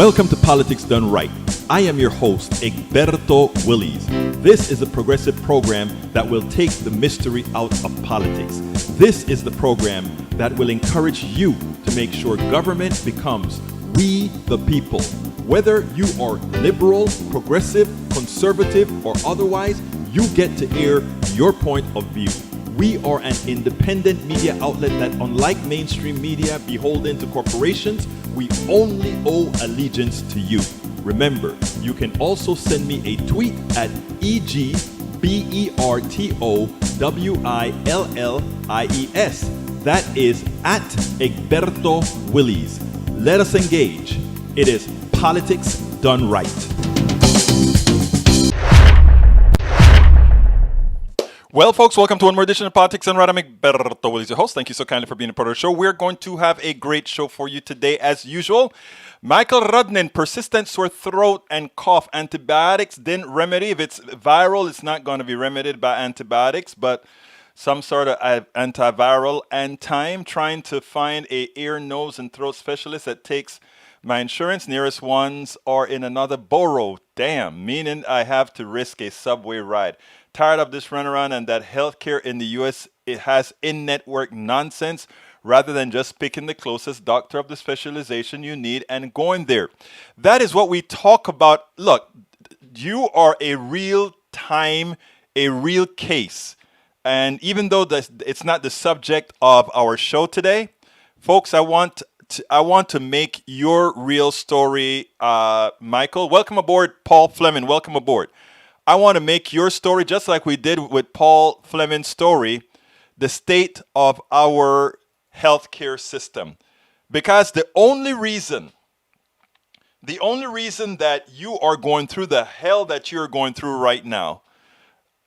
Welcome to Politics Done Right. I am your host, Egberto Willies. This is a progressive program that will take the mystery out of politics. This is the program that will encourage you to make sure government becomes we the people. Whether you are liberal, progressive, conservative, or otherwise, you get to air your point of view. We are an independent media outlet that, unlike mainstream media beholden to corporations, we only owe allegiance to you. Remember, you can also send me a tweet at EGBERTOWILLIES. That is at Egberto Willies. Let us engage. It is Politics Done Right. Well, folks, welcome to one more edition of Politics Done Right. I'm Egberto Willies, your host. Thank you so kindly for being a part of the show. We're going to have a great show for you today, as usual. Michael Rudnin, persistent sore throat and cough. Antibiotics didn't remedy. If it's viral, it's not going to be remedied by antibiotics, but some sort of antiviral. And time trying to find a ear, nose, and throat specialist that takes my insurance. Nearest ones are in another borough. Damn, meaning I have to risk a subway ride. Tired of this runaround and that healthcare in the U.S. it has in-network nonsense rather than just picking the closest doctor of the specialization you need and going there. That is what we talk about. Look, you are a real time, a real case. And even though it's not the subject of our show today, folks, I want to make your real story, Michael. Welcome aboard, Paul Fleming. Welcome aboard. I want to make your story, just like we did with Paul Fleming's story, the state of our healthcare system. Because the only reason that you are going through the hell that you're going through right now,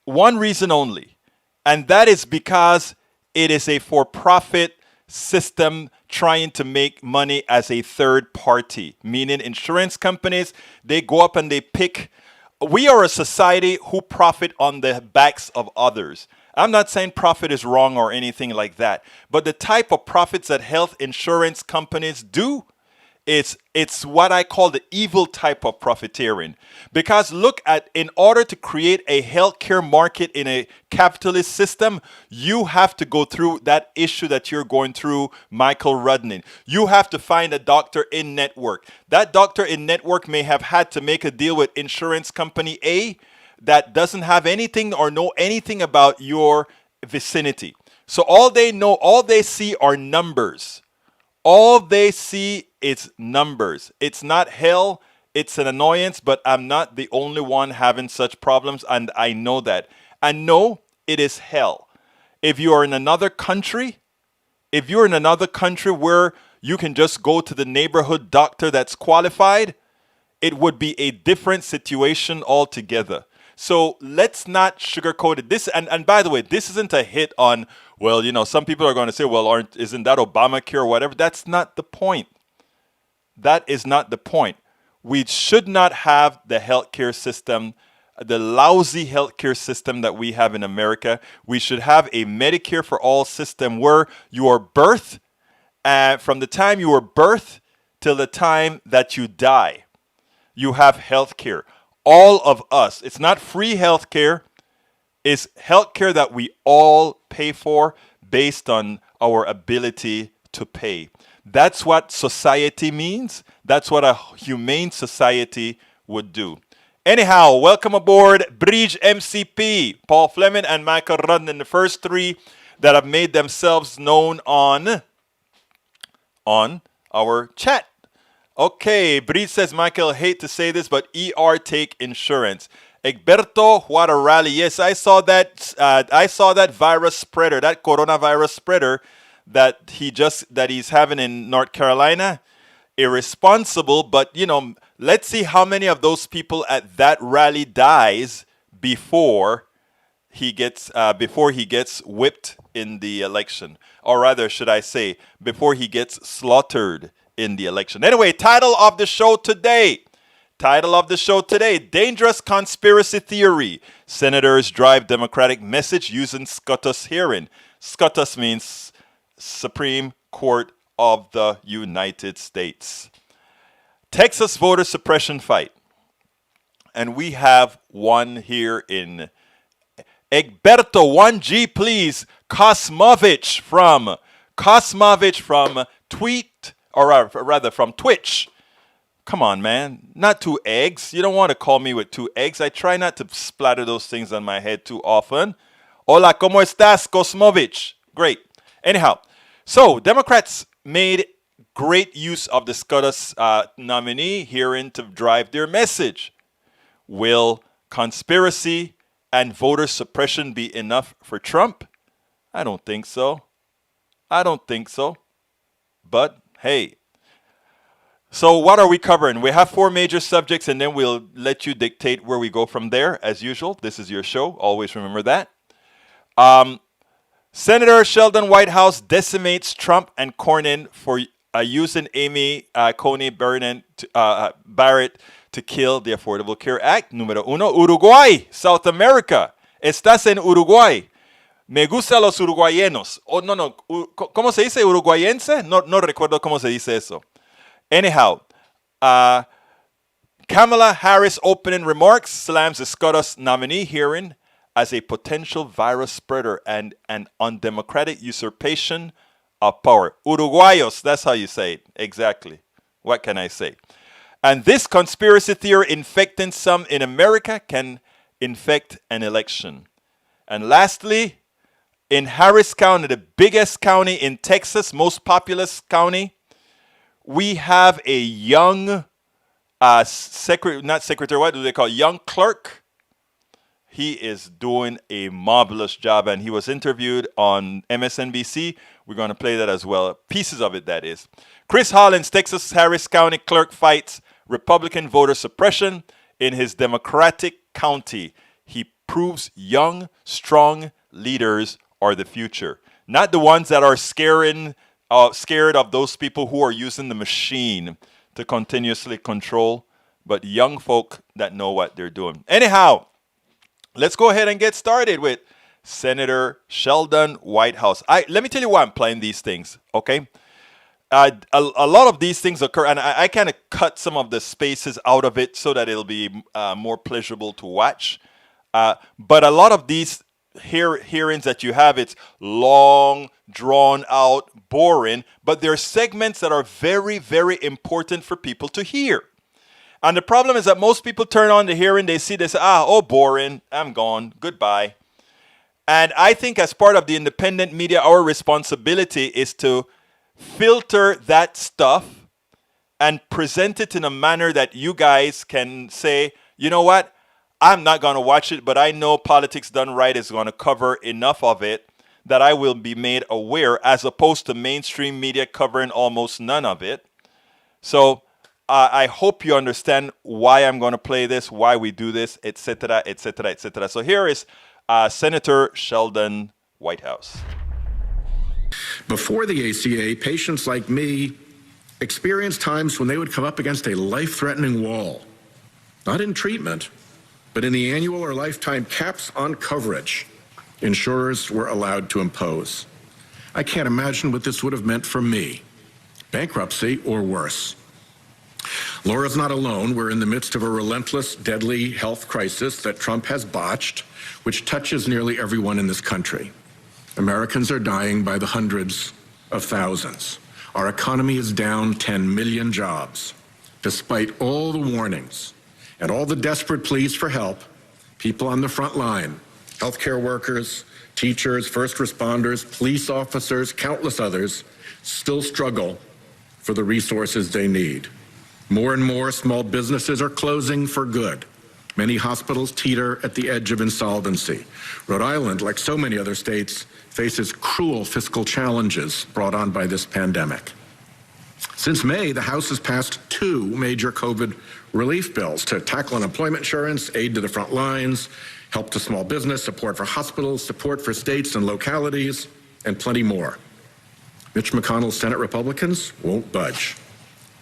one reason only, and that is because it is a for-profit system trying to make money as a third party, meaning insurance companies, they go up and they pick. We are a society who profit on the backs of others. I'm not saying profit is wrong or anything like that, but the type of profits that health insurance companies do, it's what I call the evil type of profiteering. Because look at, in order to create a healthcare market in a capitalist system, you have to go through that issue that you're going through, Michael Rudnin. You have to find a doctor in network. That doctor in network may have had to make a deal with insurance company A that doesn't have anything or know anything about your vicinity. So all they know, all they see are numbers. All they see is numbers. It's not hell. It's an annoyance, but I'm not the only one having such problems, and I know that. And no, it is hell. If you are in another country, where you can just go to the neighborhood doctor that's qualified, it would be a different situation altogether. So let's not sugarcoat it. This and by the way, this isn't a hit on, well, some people are going to say, well, isn't that Obamacare or whatever? That's not the point. That is not the point. We should not have the healthcare system, the lousy healthcare system that we have in America. We should have a Medicare for all system where you are birthed, from the time you were birthed till the time that you die, you have healthcare. All of us. It's not free healthcare. It's healthcare that we all pay for based on our ability to pay. That's what society means. That's what a humane society would do. Anyhow, welcome aboard Bridge MCP, Paul Fleming and Michael Rudnin, the first three that have made themselves known on our chat. Okay, Bridge says, Michael, hate to say this, but ER take insurance. Egberto, what a rally. Yes, I saw that virus spreader, that coronavirus spreader that he's having in North Carolina. Irresponsible, but let's see how many of those people at that rally dies before he gets whipped in the election. Or rather, should I say, before he gets slaughtered in the election. Anyway, title of the show today, Dangerous Conspiracy Theory. Senators drive Democratic message using SCOTUS hearing. SCOTUS means Supreme Court of the United States. Texas voter suppression fight. And we have one here in Egberto 1G, please. Kosmovich from Tweet, or rather from Twitch. Come on, man. Not 2 eggs. You don't want to call me with 2 eggs. I try not to splatter those things on my head too often. Hola, ¿cómo estás, Kosmovich? Great. Anyhow, so Democrats made great use of the SCOTUS nominee hearing to drive their message. Will conspiracy and voter suppression be enough for Trump? I don't think so. But hey. So what are we covering? We have 4 major subjects, and then we'll let you dictate where we go from there. As usual, this is your show. Always remember that. Senator Sheldon Whitehouse decimates Trump and Cornyn for using Amy Coney Barrett to kill the Affordable Care Act. Número 1, Uruguay, South America. Estás en Uruguay. Me gustan los uruguayenos. Oh, no. ¿Cómo se dice uruguayense? No recuerdo cómo se dice eso. Anyhow, Kamala Harris opening remarks slams the SCOTUS nominee hearing as a potential virus spreader and an undemocratic usurpation of power. Uruguayos, that's how you say it. Exactly. What can I say? And this conspiracy theory infecting some in America can infect an election. And lastly, in Harris County, the biggest county in Texas, most populous county, we have a young young clerk. He is doing a marvelous job, and he was interviewed on MSNBC. We're going to play that as well. Pieces of it, that is. Chris Hollins, Texas Harris County clerk, fights Republican voter suppression in his Democratic county. He proves young, strong leaders are the future. Not the ones that are scared of those people who are using the machine to continuously control, but young folk that know what they're doing. Anyhow, let's go ahead and get started with Senator Sheldon Whitehouse. Let me tell you why I'm playing these things, okay? A lot of these things occur, and I kind of cut some of the spaces out of it so that it'll be more pleasurable to watch. But a lot of these hearings that you have, it's long, drawn out, boring, but there are segments that are very, very important for people to hear. And the problem is that most people turn on the hearing, they see this, boring, I'm gone, goodbye. And I think as part of the independent media, our responsibility is to filter that stuff and present it in a manner that you guys can say, you know what, I'm not going to watch it, but I know Politics Done Right is going to cover enough of it that I will be made aware, as opposed to mainstream media covering almost none of it. So I hope you understand why I'm going to play this, why we do this, etc., etc., etc. So here is Senator Sheldon Whitehouse. Before the ACA, patients like me experienced times when they would come up against a life-threatening wall, not in treatment, but in the annual or lifetime caps on coverage insurers were allowed to impose. I can't imagine what this would have meant for me. Bankruptcy or worse. Laura's not alone. We're in the midst of a relentless, deadly health crisis that Trump has botched, which touches nearly everyone in this country. Americans are dying by the hundreds of thousands. Our economy is down 10 million jobs. Despite all the warnings and all the desperate pleas for help, people on the front line, healthcare workers, teachers, first responders, police officers, countless others, still struggle for the resources they need. More and more small businesses are closing for good. Many hospitals teeter at the edge of insolvency. Rhode Island, like so many other states, faces cruel fiscal challenges brought on by this pandemic. Since May, the House has passed 2 major COVID relief bills to tackle unemployment insurance, aid to the front lines, help to small business, support for hospitals, support for states and localities, and plenty more. Mitch McConnell's Senate Republicans won't budge.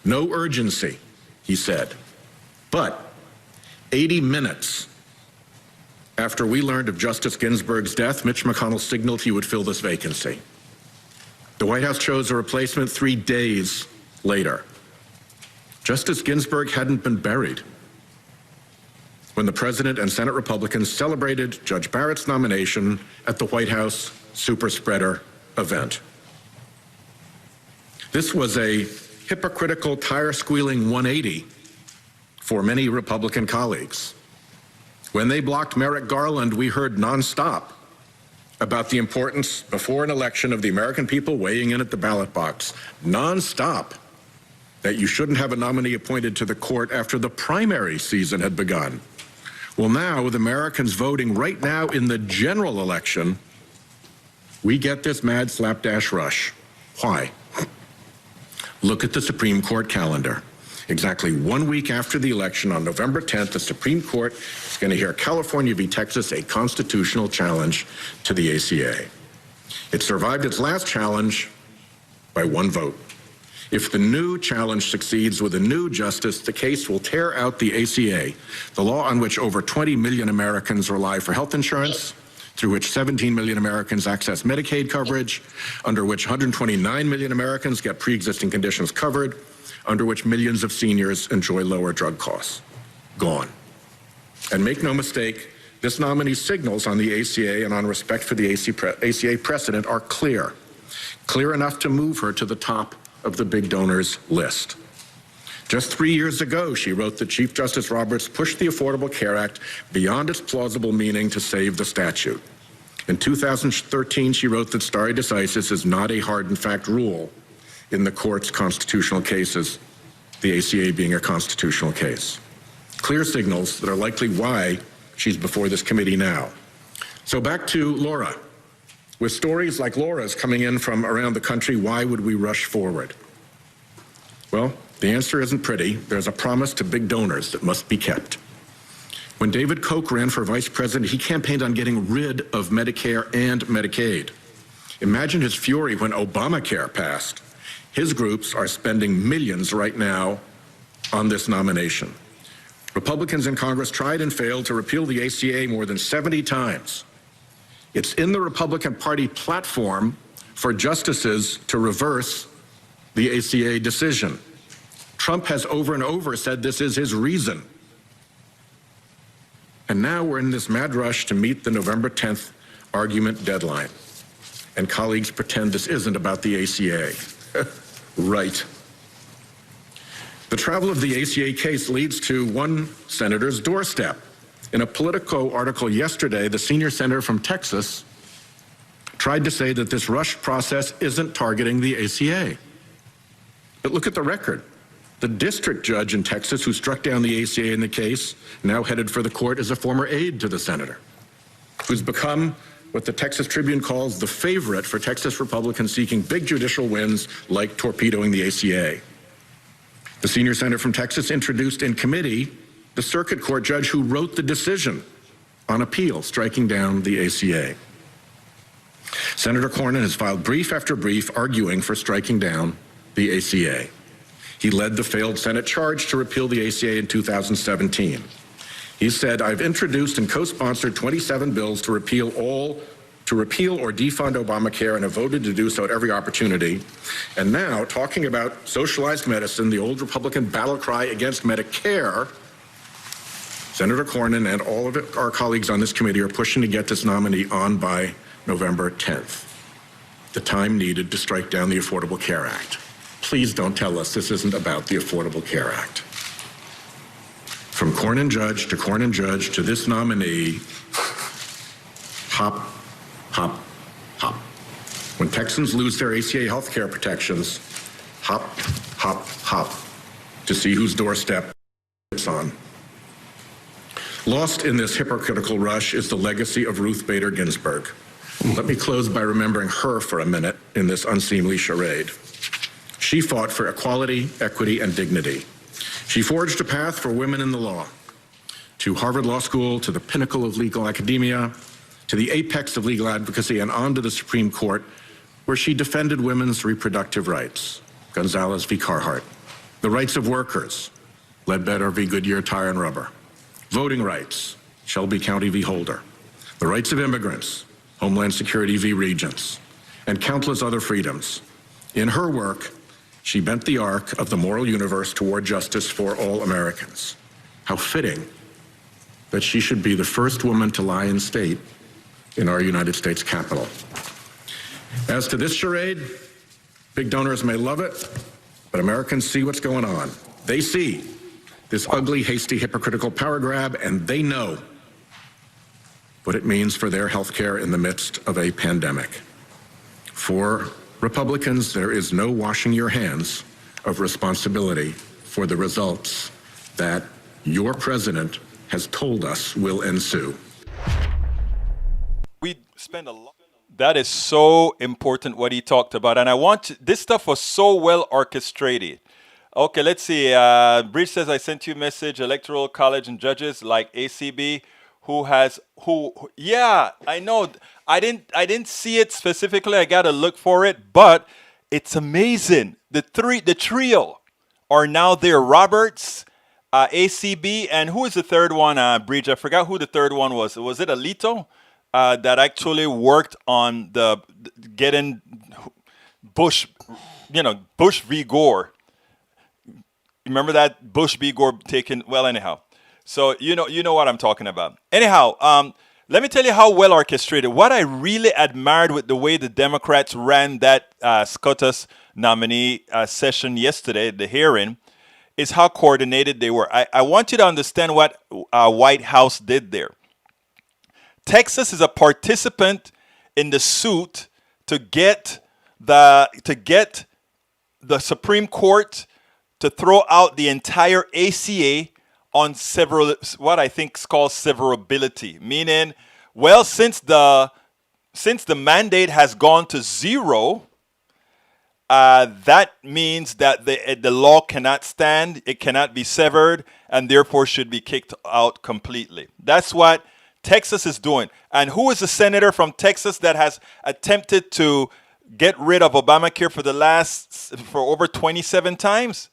No urgency, he said. But 80 minutes after we learned of Justice Ginsburg's death, Mitch McConnell signaled he would fill this vacancy. The White House chose a replacement 3 days later. Justice Ginsburg hadn't been buried when the President and Senate Republicans celebrated Judge Barrett's nomination at the White House super spreader event. This was a hypocritical, tire-squealing 180 for many Republican colleagues. When they blocked Merrick Garland, we heard nonstop about the importance before an election of the American people weighing in at the ballot box. Nonstop. That you shouldn't have a nominee appointed to the court after the primary season had begun. Well, now, with Americans voting right now in the general election, we get this mad slapdash rush. Why? Look at the Supreme Court calendar. Exactly 1 week after the election, on November 10th, the Supreme Court is going to hear California v. Texas, a constitutional challenge to the ACA. It survived its last challenge by 1 vote. If the new challenge succeeds with a new justice, the case will tear out the ACA, the law on which over 20 million Americans rely for health insurance, through which 17 million Americans access Medicaid coverage, under which 129 million Americans get pre-existing conditions covered, under which millions of seniors enjoy lower drug costs. Gone. And make no mistake, this nominee's signals on the ACA and on respect for the ACA precedent are clear. Clear enough to move her to the top of the big donors list. Just 3 years ago, she wrote that Chief Justice Roberts pushed the Affordable Care Act beyond its plausible meaning to save the statute. In 2013, she wrote that stare decisis is not a hard and fact rule in the court's constitutional cases, the ACA being a constitutional case. Clear signals that are likely why she's before this committee now. So back to Laura. With stories like Laura's coming in from around the country, why would we rush forward? Well, the answer isn't pretty. There's a promise to big donors that must be kept. When David Koch ran for vice president, he campaigned on getting rid of Medicare and Medicaid. Imagine his fury when Obamacare passed. His groups are spending millions right now on this nomination. Republicans in Congress tried and failed to repeal the ACA more than 70 times. It's in the Republican Party platform for justices to reverse the ACA decision. Trump has over and over said this is his reason. And now we're in this mad rush to meet the November 10th argument deadline. And colleagues pretend this isn't about the ACA. Right. The travel of the ACA case leads to one senator's doorstep. In a Politico article yesterday, the senior senator from Texas tried to say that this rush process isn't targeting the ACA. But look at the record. The district judge in Texas who struck down the ACA in the case, now headed for the court, is a former aide to the senator, who's become what the Texas Tribune calls the favorite for Texas Republicans seeking big judicial wins like torpedoing the ACA. The senior senator from Texas introduced in committee the circuit court judge who wrote the decision on appeal striking down the ACA. Senator Cornyn has filed brief after brief arguing for striking down the ACA. He led the failed Senate charge to repeal the ACA in 2017. He said, I've introduced and co-sponsored 27 bills to repeal or defund Obamacare and have voted to do so at every opportunity. And now, talking about socialized medicine, the old Republican battle cry against Medicare, Senator Cornyn and all of our colleagues on this committee are pushing to get this nominee on by November 10th, the time needed to strike down the Affordable Care Act. Please don't tell us this isn't about the Affordable Care Act. From Cornyn judge to this nominee, hop, hop, hop. When Texans lose their ACA health care protections, hop, hop, hop, to see whose doorstep it's on. Lost in this hypocritical rush is the legacy of Ruth Bader Ginsburg. Let me close by remembering her for a minute in this unseemly charade. She fought for equality, equity, and dignity. She forged a path for women in the law, to Harvard Law School, to the pinnacle of legal academia, to the apex of legal advocacy, and on to the Supreme Court, where she defended women's reproductive rights, Gonzalez v. Carhart, the rights of workers, Ledbetter v. Goodyear Tire and Rubber, voting rights, Shelby County v. Holder, the rights of immigrants, Homeland Security v. Regents, and countless other freedoms. In her work, she bent the arc of the moral universe toward justice for all Americans. How fitting that she should be the first woman to lie in state in our United States Capitol. As to this charade, big donors may love it, but Americans see what's going on. They see this ugly, hasty, hypocritical power grab, and they know what it means for their health care in the midst of a pandemic. For Republicans, there is no washing your hands of responsibility for the results that your president has told us will ensue. We spend a lot. That is so important what he talked about. And this stuff was so well orchestrated. Okay, let's see. Bridge says, I sent you a message, Electoral College and judges like ACB, yeah, I know. I didn't see it specifically. I got to look for it, but it's amazing. The trio are now there. Roberts, ACB, and who is the third one, Bridge? I forgot who the third one was. Was it Alito? That actually worked on getting Bush v. Gore. Remember that Bush v. Gore taken? Well, anyhow. So you know what I'm talking about. Anyhow, let me tell you how well orchestrated. What I really admired with the way the Democrats ran that SCOTUS nominee session yesterday, the hearing, is how coordinated they were. I want you to understand what White House did there. Texas is a participant in the suit to get the Supreme Court to throw out the entire ACA on what I think is called severability, meaning, well, since the mandate has gone to zero, that means that the law cannot stand, it cannot be severed, and therefore should be kicked out completely. That's what Texas is doing. And who is the senator from Texas that has attempted to get rid of Obamacare for over 27 times?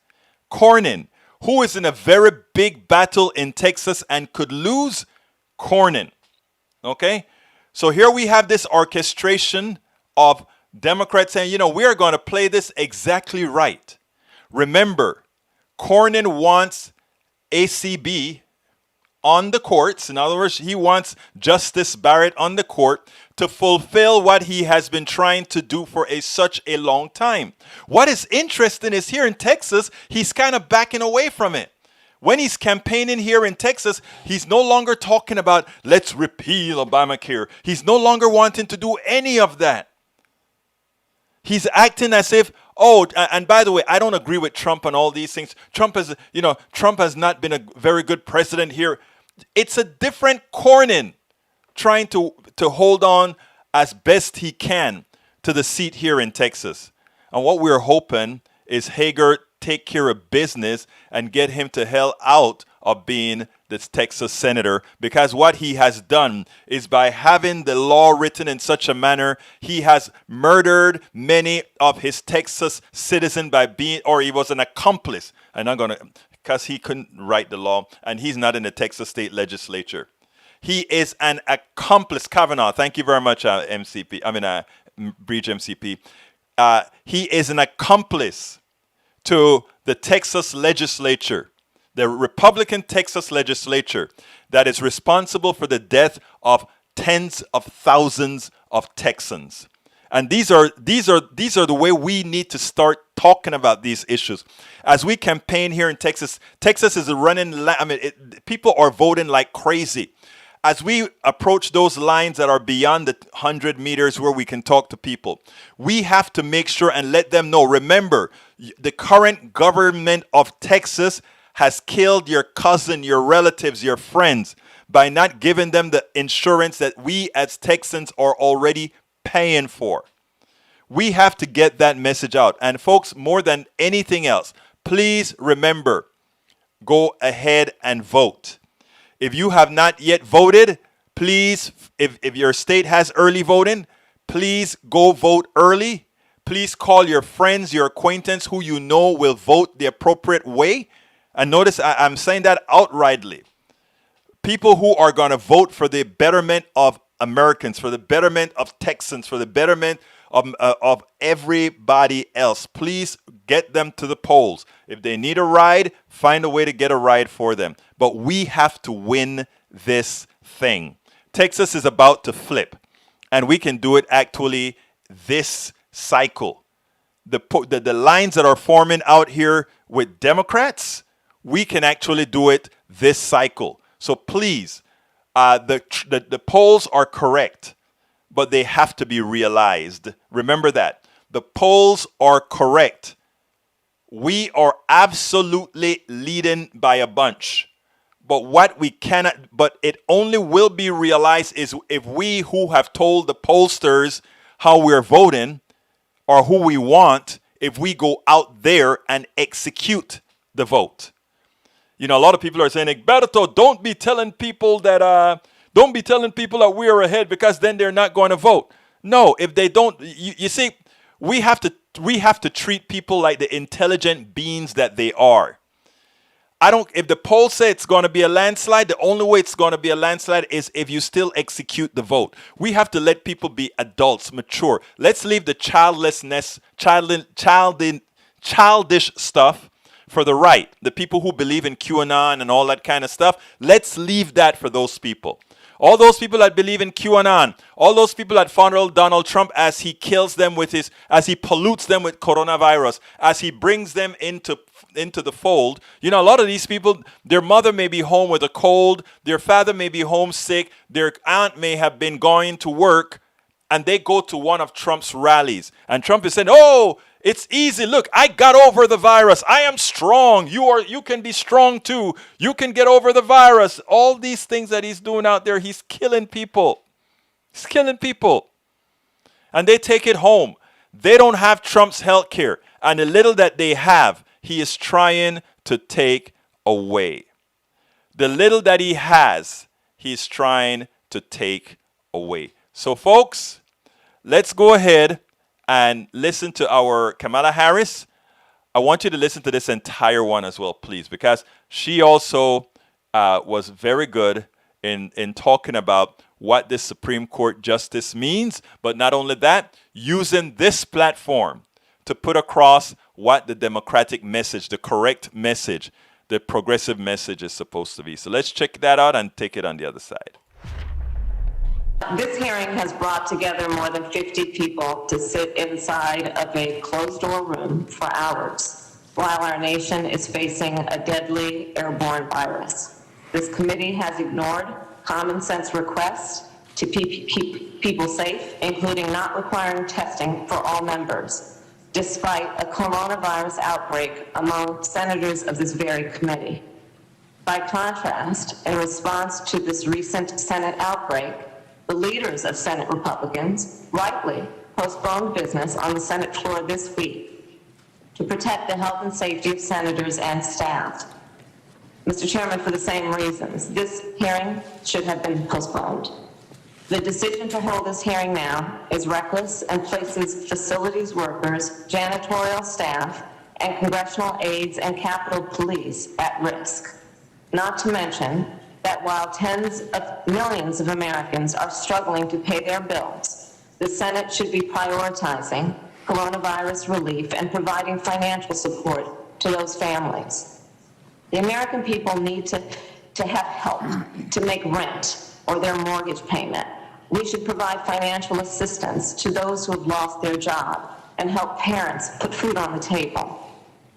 Cornyn, who is in a very big battle in Texas and could lose. Cornyn. Okay? So here we have this orchestration of Democrats saying, we are going to play this exactly right. Remember, Cornyn wants ACB on the courts. In other words, he wants Justice Barrett on the court to fulfill what he has been trying to do for such a long time. What is interesting is here in Texas, he's kind of backing away from it. When he's campaigning here in Texas, he's no longer talking about let's repeal Obamacare. He's no longer wanting to do any of that. He's acting as if, and by the way, I don't agree with Trump on all these things. Trump has not been a very good president here. It's a different Cornyn trying to hold on as best he can to the seat here in Texas. And what we're hoping is Hager take care of business and get him to hell out of being this Texas senator, because what he has done is by having the law written in such a manner, he has murdered many of his Texas citizens or he was an accomplice. Because he couldn't write the law and he's not in the Texas state legislature. He is an accomplice. Kavanaugh, thank you very much, Breach MCP. He is an accomplice to the Texas legislature, the Republican Texas legislature, that is responsible for the death of tens of thousands of Texans. And these are the way we need to start talking about these issues. As we campaign here in Texas, Texas is running. People are voting like crazy. As we approach those lines that are beyond the 100 meters where we can talk to people, we have to make sure and let them know. Remember, the current government of Texas has killed your cousin, your relatives, your friends by not giving them the insurance that we as Texans are already paying for. We have to get that message out. And folks, more than anything else, please remember, go ahead and vote. If you have not yet voted, please, if your state has early voting, please go vote early. Please call your friends, your acquaintance who you know will vote the appropriate way. And notice I'm saying that outrightly. People who are going to vote for the betterment of Americans, for the betterment of Texans, for the betterment of everybody else. Please get them to the polls. If they need a ride, find a way to get a ride for them. But we have to win this thing. Texas is about to flip, and we can do it actually this cycle. The lines that are forming out here with Democrats, we can actually do it this cycle. So please, the polls are correct, but they have to be realized. Remember that. The polls are correct. We are absolutely leading by a bunch. But what we cannot, but it only will be realized is if we who have told the pollsters how we're voting or who we want, if we go out there and execute the vote. You know, a lot of people are saying, Egberto, don't be telling people that we are ahead, because then they're not going to vote. No, if they don't, you see, we have to treat people like the intelligent beings that they are. If the polls say it's going to be a landslide, the only way it's going to be a landslide is if you still execute the vote. We have to let people be adults, mature. Let's leave the childlessness, childish stuff for the right. The people who believe in QAnon and all that kind of stuff. Let's leave that for those people. All those people that believe in QAnon, all those people that follow Donald Trump as he kills them as he pollutes them with coronavirus, as he brings them into the fold. You know, a lot of these people, their mother may be home with a cold, their father may be homesick, their aunt may have been going to work, and they go to one of Trump's rallies. And Trump is saying, oh, it's easy. Look, I got over the virus. I am strong. You can be strong too. You can get over the virus. All these things that he's doing out there, he's killing people. He's killing people. And they take it home. They don't have Trump's health care. And the little that they have, he is trying to take away. The little that he has, he's trying to take away. So folks, let's go ahead and listen to our Kamala Harris. I want you to listen to this entire one as well, please, because she also was very good in talking about what this Supreme Court justice means, but not only that, using this platform to put across what the democratic message, the correct message, the progressive message is supposed to be. So let's check that out and take it on the other side. This hearing has brought together more than 50 people to sit inside of a closed-door room for hours while our nation is facing a deadly airborne virus. This committee has ignored common-sense requests to keep people safe, including not requiring testing for all members, despite a coronavirus outbreak among senators of this very committee. By contrast, in response to this recent Senate outbreak, the leaders of Senate Republicans rightly postponed business on the Senate floor this week to protect the health and safety of senators and staff. Mr. Chairman, for the same reasons, this hearing should have been postponed. The decision to hold this hearing now is reckless and places facilities workers, janitorial staff, and congressional aides and Capitol Police at risk. Not to mention that while tens of millions of Americans are struggling to pay their bills, the Senate should be prioritizing coronavirus relief and providing financial support to those families. The American people need to have help to make rent or their mortgage payment. We should provide financial assistance to those who have lost their job and help parents put food on the table.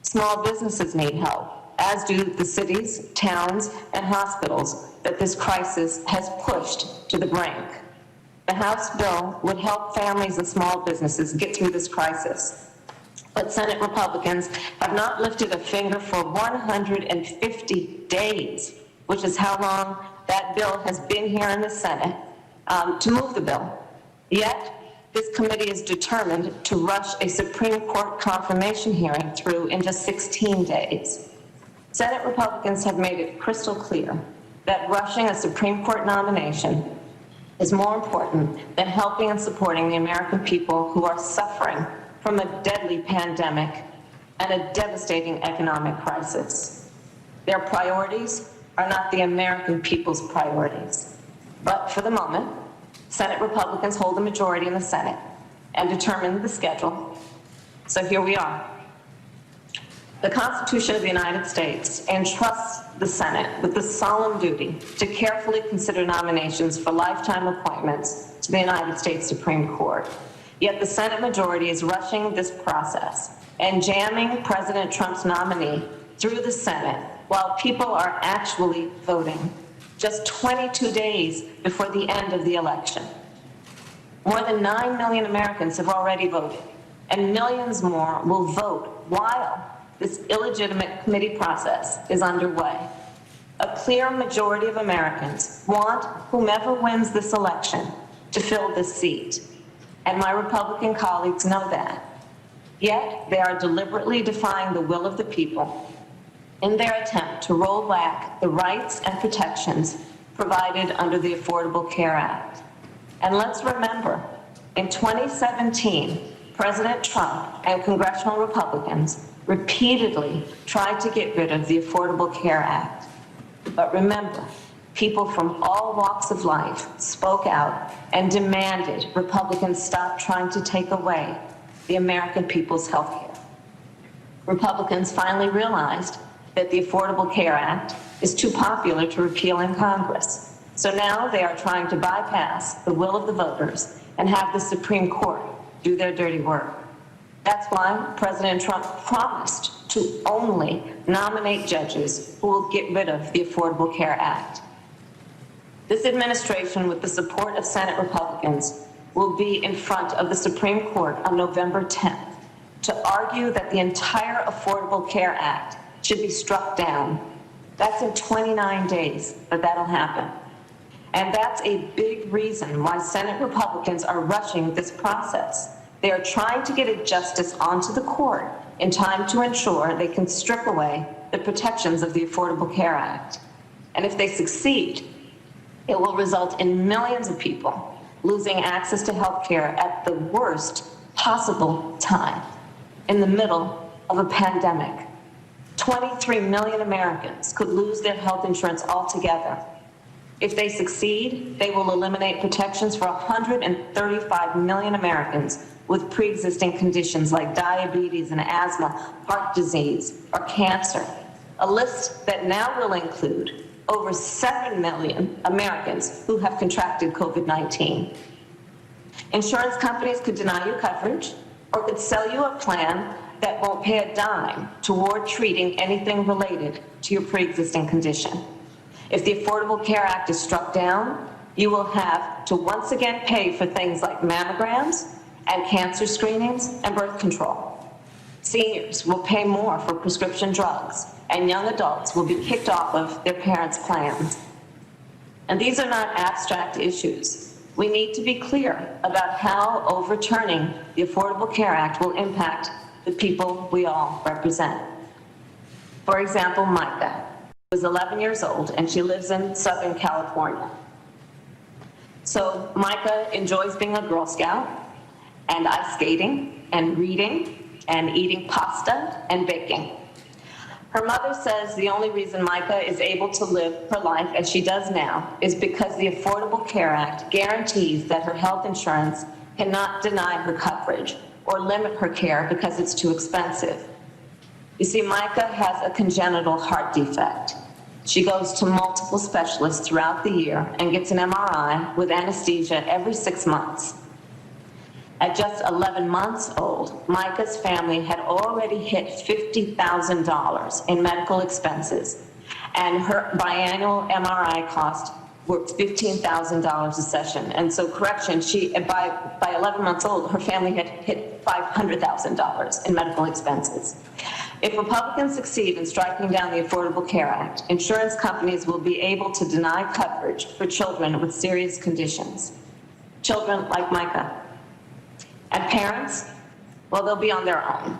Small businesses need help, as do the cities, towns, and hospitals that this crisis has pushed to the brink. The House bill would help families and small businesses get through this crisis. But Senate Republicans have not lifted a finger for 150 days, which is how long that bill has been here in the Senate, to move the bill. Yet, this committee is determined to rush a Supreme Court confirmation hearing through in just 16 days. Senate Republicans have made it crystal clear that rushing a Supreme Court nomination is more important than helping and supporting the American people who are suffering from a deadly pandemic and a devastating economic crisis. Their priorities are not the American people's priorities. But for the moment, Senate Republicans hold the majority in the Senate and determine the schedule. So here we are. The Constitution of the United States entrusts the Senate with the solemn duty to carefully consider nominations for lifetime appointments to the United States Supreme Court. Yet the Senate majority is rushing this process and jamming President Trump's nominee through the Senate while people are actually voting, just 22 days before the end of the election. More than 9 million Americans have already voted, and millions more will vote while this illegitimate committee process is underway. A clear majority of Americans want whomever wins this election to fill this seat, and my Republican colleagues know that. Yet they are deliberately defying the will of the people in their attempt to roll back the rights and protections provided under the Affordable Care Act. And let's remember, in 2017, President Trump and congressional Republicans repeatedly tried to get rid of the Affordable Care Act. But remember, people from all walks of life spoke out and demanded Republicans stop trying to take away the American people's health care. Republicans finally realized that the Affordable Care Act is too popular to repeal in Congress. So now they are trying to bypass the will of the voters and have the Supreme Court do their dirty work. That's why President Trump promised to only nominate judges who will get rid of the Affordable Care Act. This administration, with the support of Senate Republicans, will be in front of the Supreme Court on November 10th to argue that the entire Affordable Care Act should be struck down. That's in 29 days that'll happen. And that's a big reason why Senate Republicans are rushing this process. They are trying to get a justice onto the court in time to ensure they can strip away the protections of the Affordable Care Act. And if they succeed, it will result in millions of people losing access to health care at the worst possible time, in the middle of a pandemic. 23 million Americans could lose their health insurance altogether. If they succeed, they will eliminate protections for 135 million Americans with pre-existing conditions like diabetes and asthma, heart disease, or cancer. A list that now will include over 7 million Americans who have contracted COVID-19. Insurance companies could deny you coverage or could sell you a plan that won't pay a dime toward treating anything related to your pre-existing condition. If the Affordable Care Act is struck down, you will have to once again pay for things like mammograms and cancer screenings and birth control. Seniors will pay more for prescription drugs, and young adults will be kicked off of their parents' plans. And these are not abstract issues. We need to be clear about how overturning the Affordable Care Act will impact the people we all represent. For example, Micah was 11 years old and she lives in Southern California. So Micah enjoys being a Girl Scout and ice skating and reading and eating pasta and baking. Her mother says the only reason Micah is able to live her life as she does now is because the Affordable Care Act guarantees that her health insurance cannot deny her coverage or limit her care because it's too expensive. You see, Micah has a congenital heart defect. She goes to multiple specialists throughout the year and gets an MRI with anesthesia every 6 months. At just 11 months old, Micah's family had already hit $50,000 in medical expenses, and her biannual MRI cost were $15,000 a session. And so, correction, by 11 months old, her family had hit $500,000 in medical expenses. If Republicans succeed in striking down the Affordable Care Act, insurance companies will be able to deny coverage for children with serious conditions, children like Micah. And parents, well, they'll be on their own.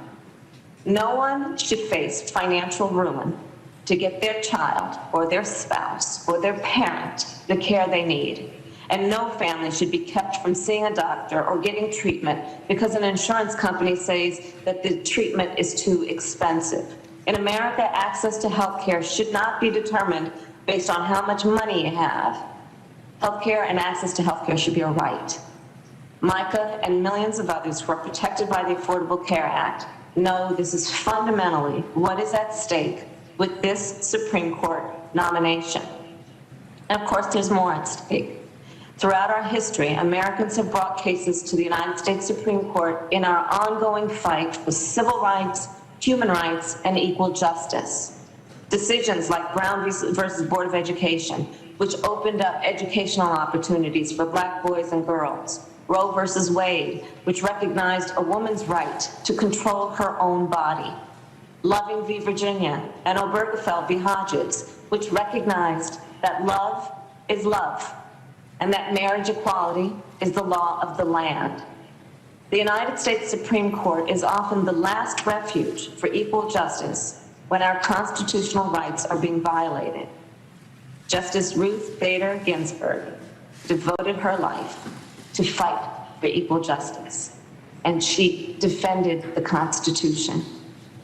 No one should face financial ruin to get their child or their spouse or their parent the care they need. And no family should be kept from seeing a doctor or getting treatment because an insurance company says that the treatment is too expensive. In America, access to health care should not be determined based on how much money you have. Healthcare and access to healthcare should be a right. Micah and millions of others who are protected by the Affordable Care Act know this is fundamentally what is at stake with this Supreme Court nomination. And of course, there's more at stake. Throughout our history, Americans have brought cases to the United States Supreme Court in our ongoing fight for civil rights, human rights, and equal justice. Decisions like Brown versus Board of Education, which opened up educational opportunities for Black boys and girls. Roe versus Wade, which recognized a woman's right to control her own body. Loving v. Virginia and Obergefell v. Hodges, which recognized that love is love and that marriage equality is the law of the land. The United States Supreme Court is often the last refuge for equal justice when our constitutional rights are being violated. Justice Ruth Bader Ginsburg devoted her life to fight for equal justice, and she defended the Constitution.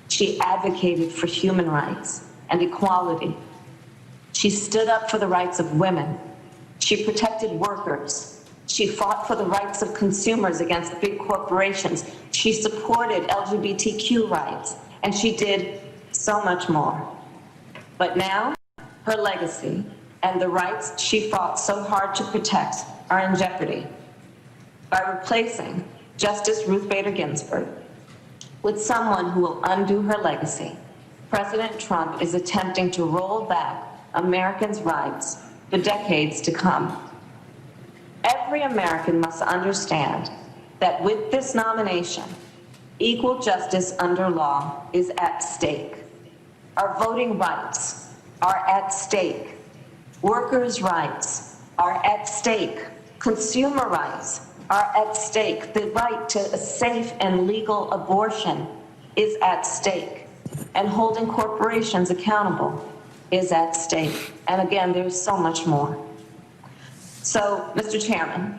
She advocated for human rights and equality. She stood up for the rights of women. She protected workers. She fought for the rights of consumers against big corporations. She supported LGBTQ rights, and she did so much more. But now, her legacy and the rights she fought so hard to protect are in jeopardy. By replacing Justice Ruth Bader Ginsburg with someone who will undo her legacy, President Trump is attempting to roll back Americans' rights for decades to come. Every American must understand that with this nomination, equal justice under law is at stake. Our voting rights are at stake. Workers' rights are at stake. Consumer rights are at stake. The right to a safe and legal abortion is at stake. And holding corporations accountable is at stake. And again, there's so much more. So, Mr. Chairman,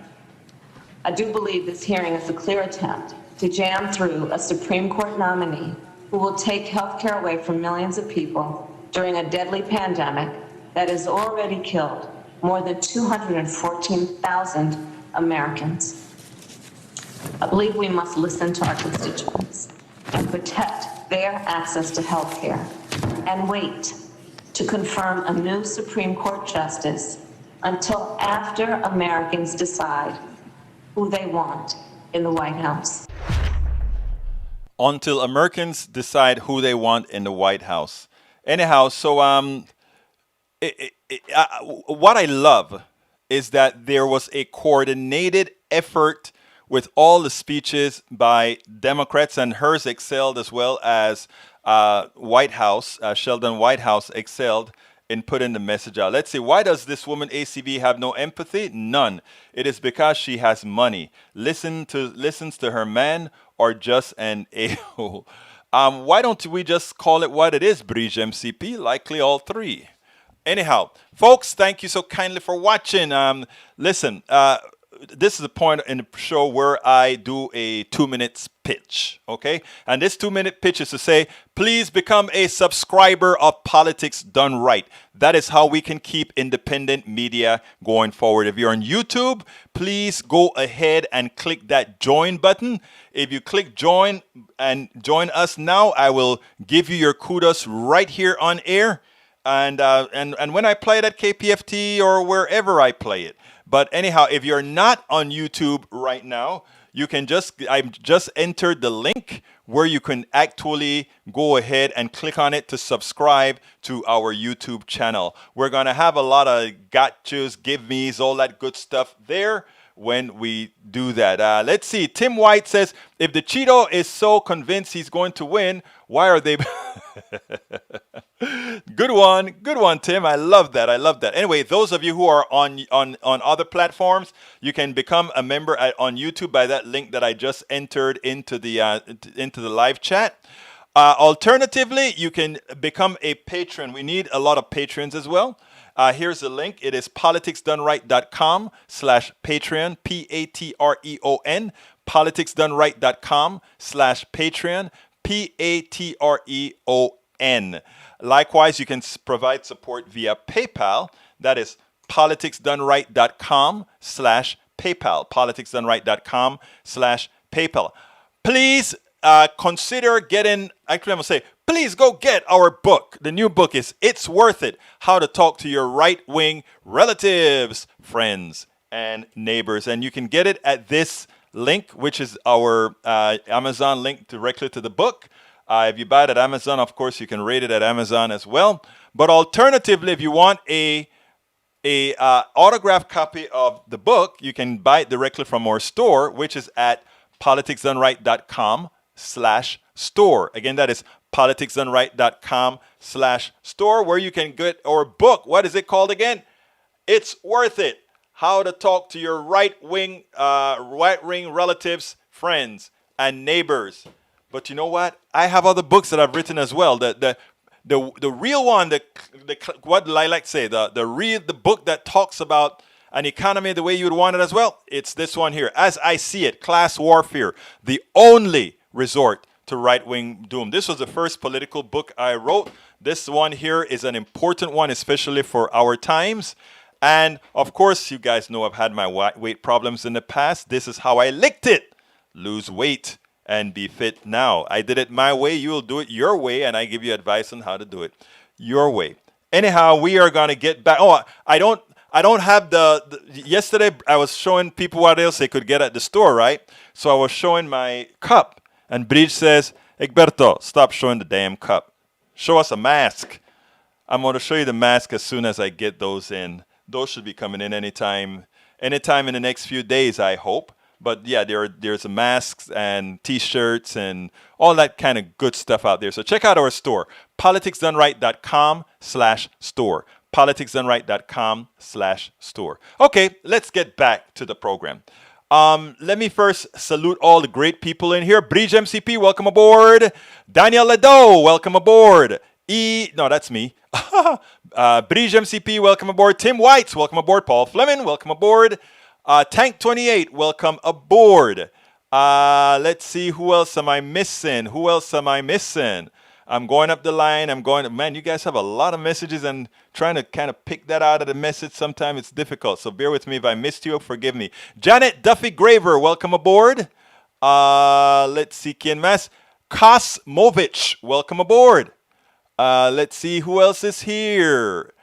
I do believe this hearing is a clear attempt to jam through a Supreme Court nominee who will take health care away from millions of people during a deadly pandemic that has already killed more than 214,000 Americans. I believe we must listen to our constituents and protect their access to health care and wait to confirm a new Supreme Court justice until after Americans decide who they want in the White House. Until Americans decide who they want in the White House. Anyhow, so what I love is that there was a coordinated effort with all the speeches by Democrats, and hers excelled as well as White House, Sheldon Whitehouse excelled in putting the message out. Let's see, why does this woman ACB have no empathy? None. It is because she has money. Listens to her man or just an a-hole. Why don't we just call it what it is, Bridge MCP? Likely all three. Anyhow, folks, thank you so kindly for watching. Listen, this is a point in the show where I do a 2-minute pitch, okay? And this 2-minute pitch is to say, please become a subscriber of Politics Done Right. That is how we can keep independent media going forward. If you're on YouTube, please go ahead and click that join button. If you click join and join us now, I will give you your kudos right here on air. And when I play it at KPFT or wherever I play it. But anyhow, if you're not on YouTube right now, I've just entered the link where you can actually go ahead and click on it to subscribe to our YouTube channel. We're going to have a lot of gotchas, give me's, all that good stuff there when we do that. Let's see. Tim White says, if the Cheeto is so convinced he's going to win, why are they... Good one, Tim. I love that. Anyway, those of you who are on other platforms, you can become a member on YouTube by that link that I just entered into the live chat. Alternatively, you can become a patron. We need a lot of patrons as well. Here's the link. It is politicsdoneright.com/Patreon, Patreon, politicsdoneright.com/Patreon, Patreon. Likewise, you can provide support via PayPal. That is politicsdoneright.com/PayPal. Politicsdoneright.com/PayPal. Please consider getting, actually, I'm going to say, please go get our book. The new book is It's Worth It, How to Talk to Your Right-Wing Relatives, Friends, and Neighbors. And you can get it at this link, which is our Amazon link directly to the book. If you buy it at Amazon, of course, you can rate it at Amazon as well. But alternatively, if you want a autographed copy of the book, you can buy it directly from our store, which is at politicsdoneright.com/store. Again, that is politicsdoneright.com/store, where you can get our book. What is it called again? It's Worth It, How to Talk to Your right-wing relatives, friends, and neighbors. But you know what? I have other books that I've written as well. The real one, what I like to say, the book that talks about an economy the way you would want it as well. It's this one here. As I See It, Class Warfare, the only resort to right-wing doom. This was the first political book I wrote. This one here is an important one, especially for our times. And of course, you guys know I've had my weight problems in the past. This is how I licked it. Lose weight and be fit now. I did it my way. You will do it your way. And I give you advice on how to do it your way. Anyhow, we are going to get back. Oh, I don't have yesterday I was showing people what else they could get at the store, right? So I was showing my cup. And Bridge says, Egberto, stop showing the damn cup. Show us a mask. I'm going to show you the mask as soon as I get those in. Those should be coming in anytime in the next few days, I hope. But yeah, there's masks and T-shirts and all that kind of good stuff out there. So check out our store, politicsdoneright.com/store. politicsdoneright.com/store. Okay, let's get back to the program. Let me first salute all the great people in here. Bridge MCP, welcome aboard. Daniel Ledo, welcome aboard. No, that's me. Bridge MCP, welcome aboard. Tim Whites, welcome aboard. Paul Fleming, welcome aboard. Tank 28, welcome aboard. Let's see, who else am I missing? I'm going up the line. Man, you guys have a lot of messages, and trying to kind of pick that out of the message, sometimes it's difficult. So bear with me. If I missed you, forgive me. Janet Duffy Graver, welcome aboard. Let's see, Kienmas. Kosmovich, welcome aboard. Let's see, who else is here?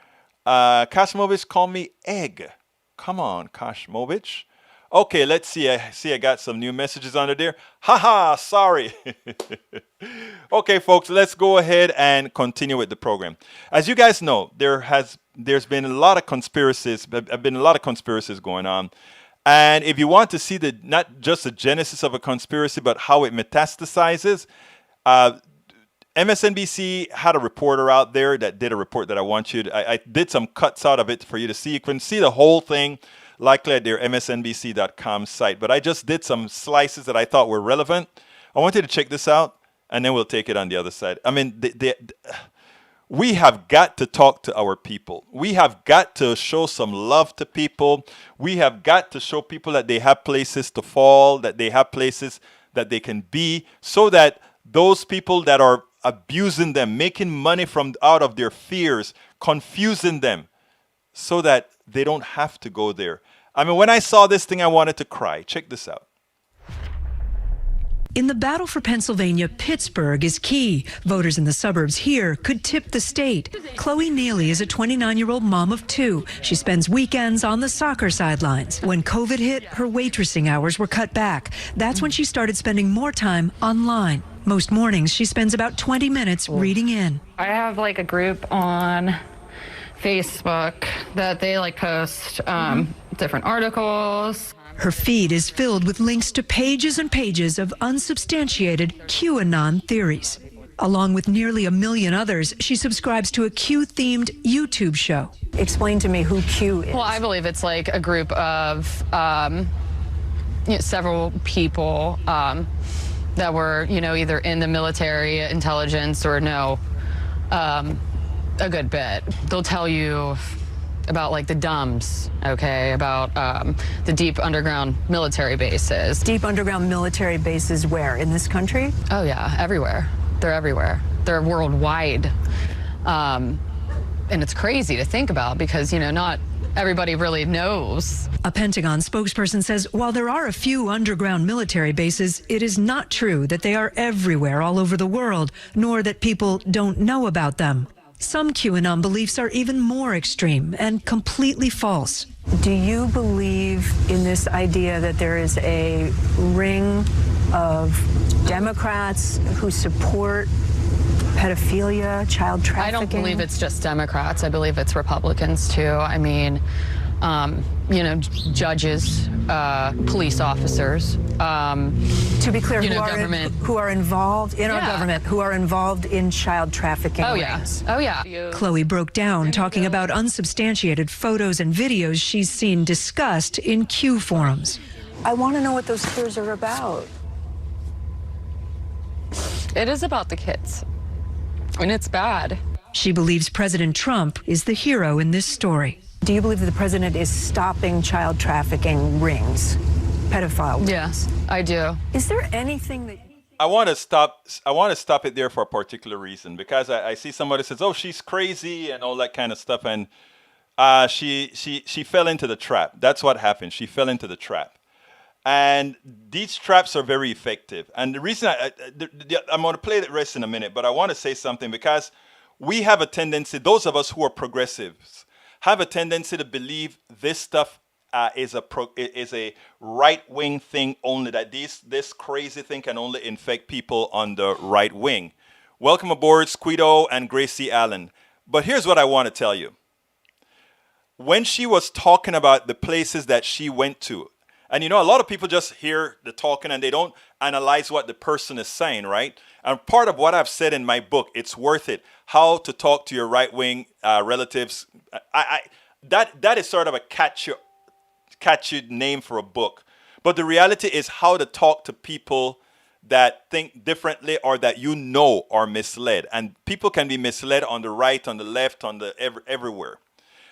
Kosmovich, call me Egg. Come on, Kosmovich. Okay, let's see. I got some new messages under there. Haha, sorry. Okay, folks, let's go ahead and continue with the program. As you guys know, there's been a lot of conspiracies. Have been a lot of conspiracies going on. And if you want to see not just the genesis of a conspiracy, but how it metastasizes, MSNBC had a reporter out there that did a report that I did some cuts out of it for you to see. You can see the whole thing likely at their msnbc.com site. But I just did some slices that I thought were relevant. I want you to check this out, and then we'll take it on the other side. I mean, we have got to talk to our people. We have got to show some love to people. We have got to show people that they have places to fall, that they have places that they can be, so that those people that are abusing them, making money out of their fears, confusing them, so that they don't have to go there. I mean, when I saw this thing, I wanted to cry. Check this out. In the battle for Pennsylvania, Pittsburgh is key. Voters in the suburbs here could tip the state. Chloe Neely is a 29-year-old mom of two. She spends weekends on the soccer sidelines. When COVID hit, her waitressing hours were cut back. That's when she started spending more time online. Most mornings, she spends about 20 minutes reading in. I have like a group on Facebook that they post different articles. Her feed is filled with links to pages and pages of unsubstantiated QAnon theories. Along with nearly 1 million others, she subscribes to a Q-themed YouTube show. Explain to me who Q is. Well, I believe it's like a group of several people that were, either in the military, intelligence, or a good bit. They'll tell you about the DUMBs, okay, about the deep underground military bases. Deep underground military bases where? In this country? Oh yeah, everywhere. They're everywhere. They're worldwide. And it's crazy to think about because, not everybody really knows. A Pentagon spokesperson says while there are a few underground military bases, it is not true that they are everywhere all over the world, nor that people don't know about them. Some QAnon beliefs are even more extreme and completely false. Do you believe in this idea that there is a ring of Democrats who support pedophilia, child trafficking? I don't believe it's just Democrats. I believe it's Republicans too. I mean, judges, police officers. To be clear, government. who are involved in our government, who are involved in child trafficking rings. Oh, yeah. Chloe broke down talking about unsubstantiated photos and videos she's seen discussed in Q forums. I want to know what those fears are about. It is about the kids, and it's bad. She believes President Trump is the hero in this story. Do you believe that the president is stopping child trafficking rings, pedophile rings? Yes, I do. Is there anything that... I want to stop it there for a particular reason, because I see somebody says, "Oh, she's crazy" and all that kind of stuff, and she fell into the trap. That's what happened. She fell into the trap, and these traps are very effective. And the reason I'm going to play the rest in a minute, but I want to say something, because we have a tendency, those of us who are progressives, have a tendency to believe this stuff is a right-wing thing only, that this crazy thing can only infect people on the right wing. Welcome aboard, Squito and Gracie Allen. But here's what I want to tell you. When she was talking about the places that she went to, and a lot of people just hear the talking and they don't analyze what the person is saying, right? And part of what I've said in my book, It's Worth It, How to Talk to Your Right-Wing Relatives, that is sort of a catchy name for a book. But the reality is how to talk to people that think differently or that are misled. And people can be misled on the right, on the left, everywhere.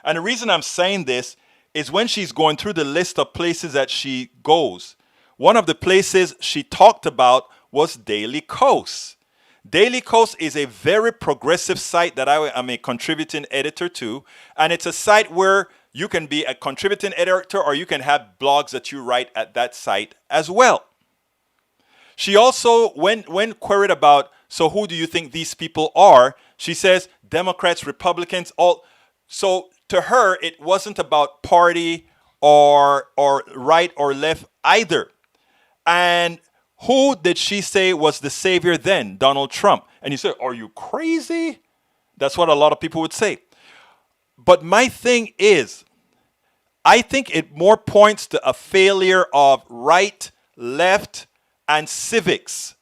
And the reason I'm saying this is when she's going through the list of places that she goes, one of the places she talked about was Daily Kos. Daily Kos is a very progressive site that I am a contributing editor to, and it's a site where you can be a contributing editor or you can have blogs that you write at that site as well. She also, when queried about, so who do you think these people are, she says Democrats, Republicans, all. So to her, it wasn't about party or right or left either. And who did she say was the savior then? Donald Trump. And you say, are you crazy? That's what a lot of people would say. But my thing is, I think it more points to a failure of right, left, and civics,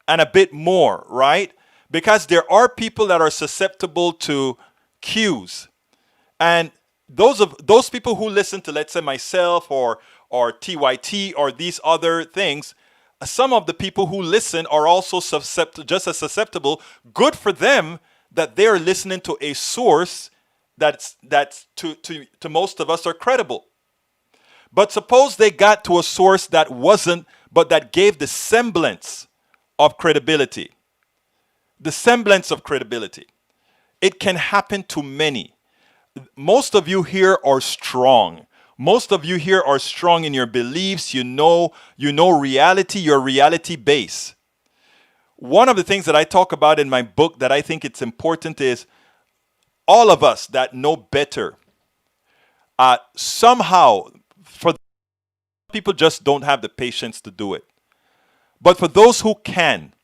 and a bit more, right? Because there are people that are susceptible to cues. And those people who listen to, let's say, myself or TYT or these other things, some of the people who listen are also just as susceptible. Good for them that they're listening to a source that's to most of us are credible. But suppose they got to a source that wasn't, but that gave the semblance of credibility. The semblance of credibility. It can happen to many. Most of you here are strong. Most of you here are strong in your beliefs. You know reality, your reality base. One of the things that I talk about in my book that I think it's important is all of us that know better, somehow, for people just don't have the patience to do it. But for those who can,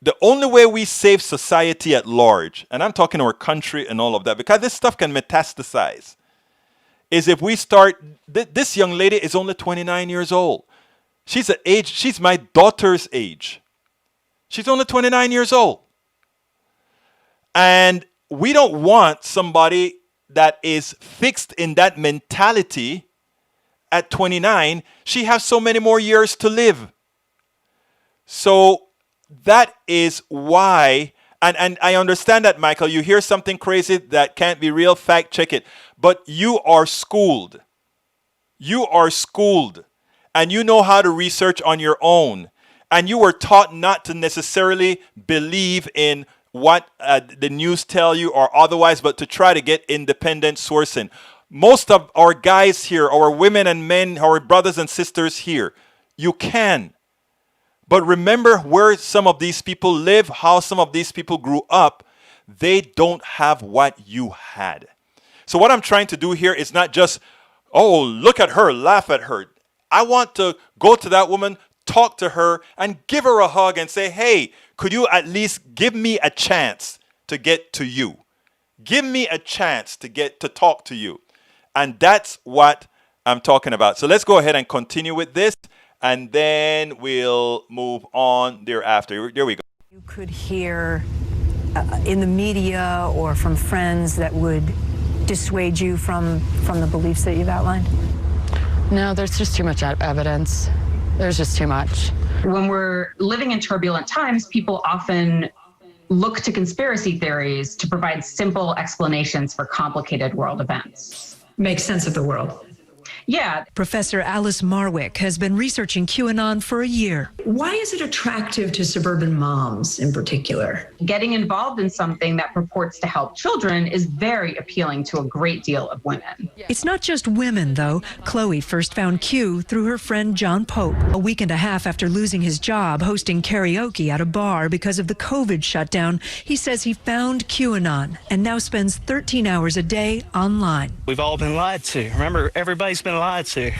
the only way we save society at large, and I'm talking our country and all of that, because this stuff can metastasize, is if we start, this young lady is only 29 years old. She's my daughter's age. She's only 29 years old. And we don't want somebody that is fixed in that mentality at 29. She has so many more years to live. So that is why, and I understand that, Michael, you hear something crazy that can't be real, fact check it. But you are schooled. You are schooled. And you know how to research on your own. And you were taught not to necessarily believe in what the news tell you or otherwise, but to try to get independent sourcing. most of our guys here, our women and men, our brothers and sisters here, you can. But remember where some of these people live, how some of these people grew up. They don't have what you had. So what I'm trying to do here is not just, oh, look at her, laugh at her. I want to go to that woman, talk to her, and give her a hug and say, hey, could you at least give me a chance to get to you? Give me a chance to get to talk to you. And that's what I'm talking about. So let's go ahead and continue with this, and then we'll move on thereafter. There we go. You could hear in the media or from friends that would dissuade you from the beliefs that you've outlined? No, there's just too much evidence. There's just too much. When we're living in turbulent times, people often look to conspiracy theories to provide simple explanations for complicated world events. Make sense of the world. Yeah. Professor Alice Marwick has been researching QAnon for a year. Why is it attractive to suburban moms in particular? Getting involved in something that purports to help children is very appealing to a great deal of women. It's not just women, though. Chloe first found Q through her friend John Pope. A week and a half after losing his job hosting karaoke at a bar because of the COVID shutdown, he says he found QAnon and now spends 13 hours a day online. We've all been lied to. Remember, everybody's been lied to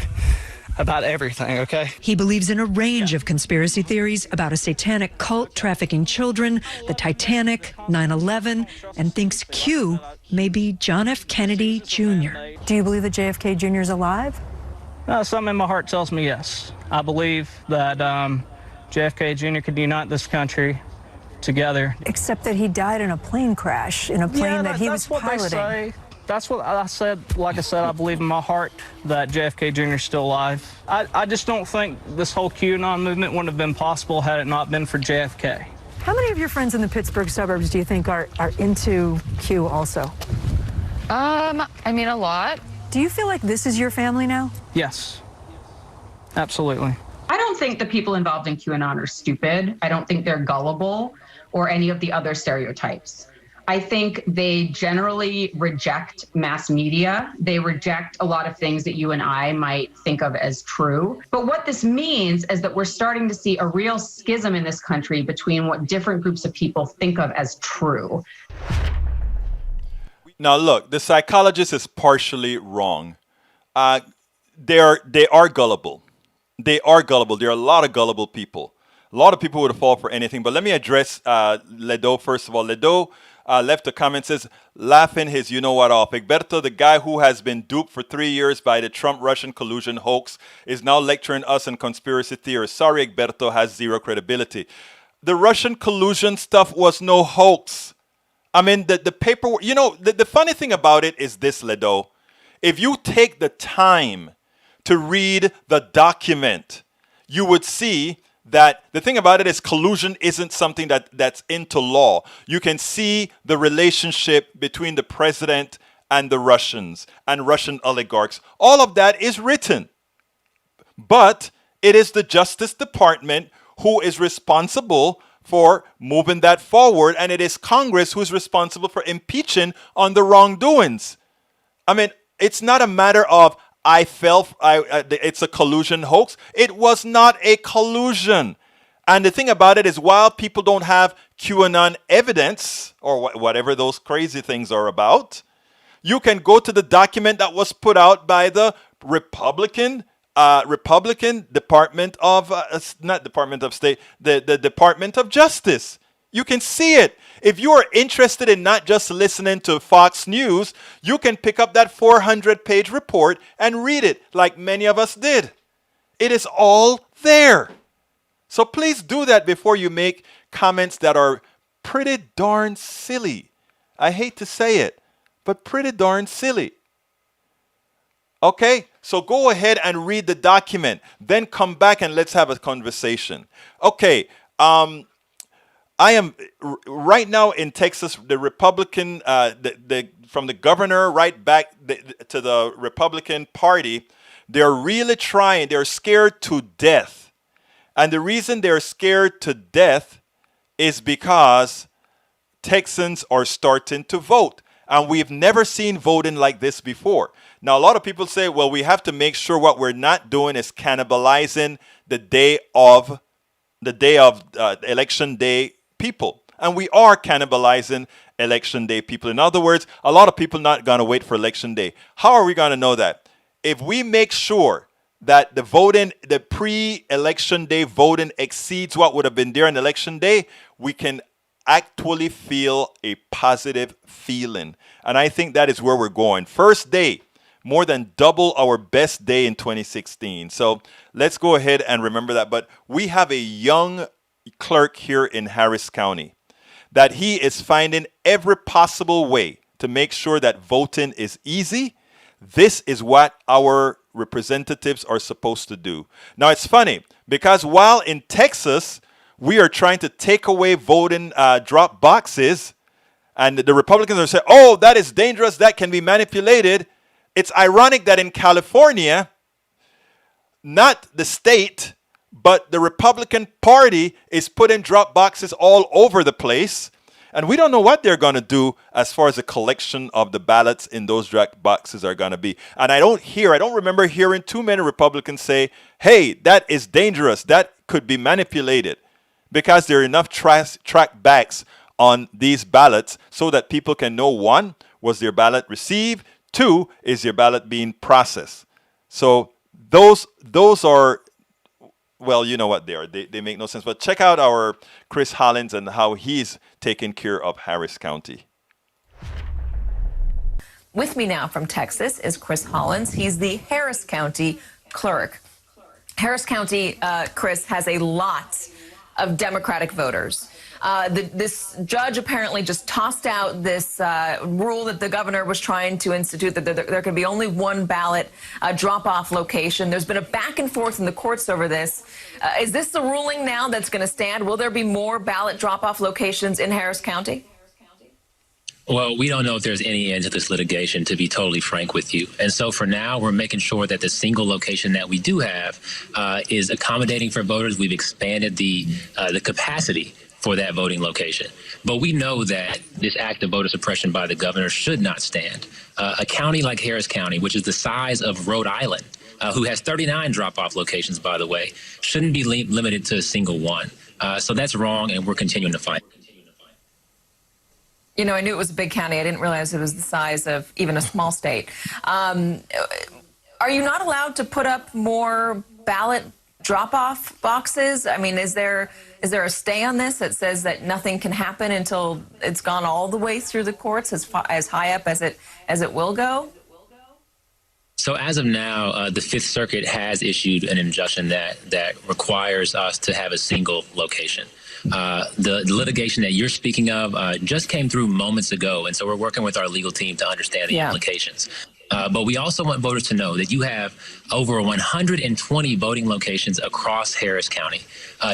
about everything, okay? He believes in a range of conspiracy theories about a satanic cult trafficking children, the Titanic, 9/11, and thinks Q may be John F. Kennedy Jr. Do you believe that JFK Jr. is alive? Something in my heart tells me yes. I believe that JFK Jr. could unite this country together. Except that he died in a plane crash, in a plane that he was piloting. That's what they say. That's what I said. Like I said, I believe in my heart that JFK Jr. is still alive. I just don't think this whole QAnon movement wouldn't have been possible had it not been for JFK. How many of your friends in the Pittsburgh suburbs do you think are into Q also? I mean, a lot. Do you feel like this is your family now? Yes, absolutely. I don't think the people involved in QAnon are stupid. I don't think they're gullible or any of the other stereotypes. I think they generally reject mass media. They reject a lot of things that you and I might think of as true. But what this means is that we're starting to see a real schism in this country between what different groups of people think of as true. Now, look, the psychologist is partially wrong. They are gullible. They are gullible. There are a lot of gullible people. A lot of people would fall for anything. But let me address Ledo first of all. Ledo left a comment, says, laughing his you-know-what off. Egberto, the guy who has been duped for 3 years by the Trump-Russian collusion hoax, is now lecturing us on conspiracy theories. Sorry, Egberto has zero credibility. The Russian collusion stuff was no hoax. I mean, the paperwork, you know, the funny thing about it is this, Ledo. If you take the time to read the document, you would see that the thing about it is collusion isn't something that's into law. You can see the relationship between the president and the Russians and Russian oligarchs. All of that is written. But it is the Justice Department who is responsible for moving that forward, and it is Congress who is responsible for impeaching on the wrongdoings. I mean, it's not a matter of it's a collusion hoax. It was not a collusion. And the thing about it is, while people don't have QAnon evidence or whatever those crazy things are about, you can go to the document that was put out by the Republican Department of, not Department of State, the Department of Justice. You can see it. If you are interested in not just listening to Fox News, you can pick up that 400-page report and read it like many of us did. It is all there. So please do that before you make comments that are pretty darn silly. I hate to say it, but pretty darn silly. Okay, so go ahead and read the document. Then come back and let's have a conversation. Okay, I am right now in Texas, the Republican, from the governor right back to the Republican Party, they're really trying, they're scared to death. And the reason they're scared to death is because Texans are starting to vote. And we've never seen voting like this before. Now, a lot of people say, well, we have to make sure what we're not doing is cannibalizing the day of election day people. And we are cannibalizing election day people. In other words, a lot of people not going to wait for election day. How are we going to know that? If we make sure that the pre-election day voting exceeds what would have been there on election day, we can actually feel a positive feeling. And I think that is where we're going. First day, more than double our best day in 2016. So let's go ahead and remember that. But we have a young clerk here in Harris County that he is finding every possible way to make sure that voting is easy. This is what our representatives are supposed to do. Now, it's funny because while in Texas, we are trying to take away voting drop boxes, and the Republicans are saying, oh, that is dangerous, that can be manipulated. It's ironic that in California, not the state, but the Republican Party is putting drop boxes all over the place. And we don't know what they're going to do as far as the collection of the ballots in those drop boxes are going to be. And I don't remember hearing too many Republicans say, hey, that is dangerous, that could be manipulated, because there are enough track backs on these ballots so that people can know, one, was their ballot received? Two, is your ballot being processed? So those are, well, you know what they are. They make no sense. But check out our Chris Hollins and how he's taking care of Harris County. With me now from Texas is Chris Hollins. He's the Harris County clerk. Harris County, Chris, has a lot of Democratic voters. This judge apparently just tossed out this rule that the governor was trying to institute, that there could be only one ballot drop-off location. There's been a back and forth in the courts over this. Is this the ruling now that's going to stand? Will there be more ballot drop-off locations in Harris County? Well, we don't know if there's any end to this litigation, to be totally frank with you. And so for now, we're making sure that the single location that we do have is accommodating for voters. We've expanded the capacity for that voting location. But we know that this act of voter suppression by the governor should not stand. A county like Harris County, which is the size of Rhode Island, who has 39 drop-off locations, by the way, shouldn't be limited to a single one. So that's wrong, and we're continuing to fight. You know, I knew it was a big county. I didn't realize it was the size of even a small state. Are you not allowed to put up more ballot drop-off boxes? I mean, is there a stay on this that says that nothing can happen until it's gone all the way through the courts, as high up as it will go? So as of now, the Fifth Circuit has issued an injunction that requires us to have a single location. The litigation that you're speaking of just came through moments ago, and so we're working with our legal team to understand the implications. But we also want voters to know that you have over 120 voting locations across Harris County,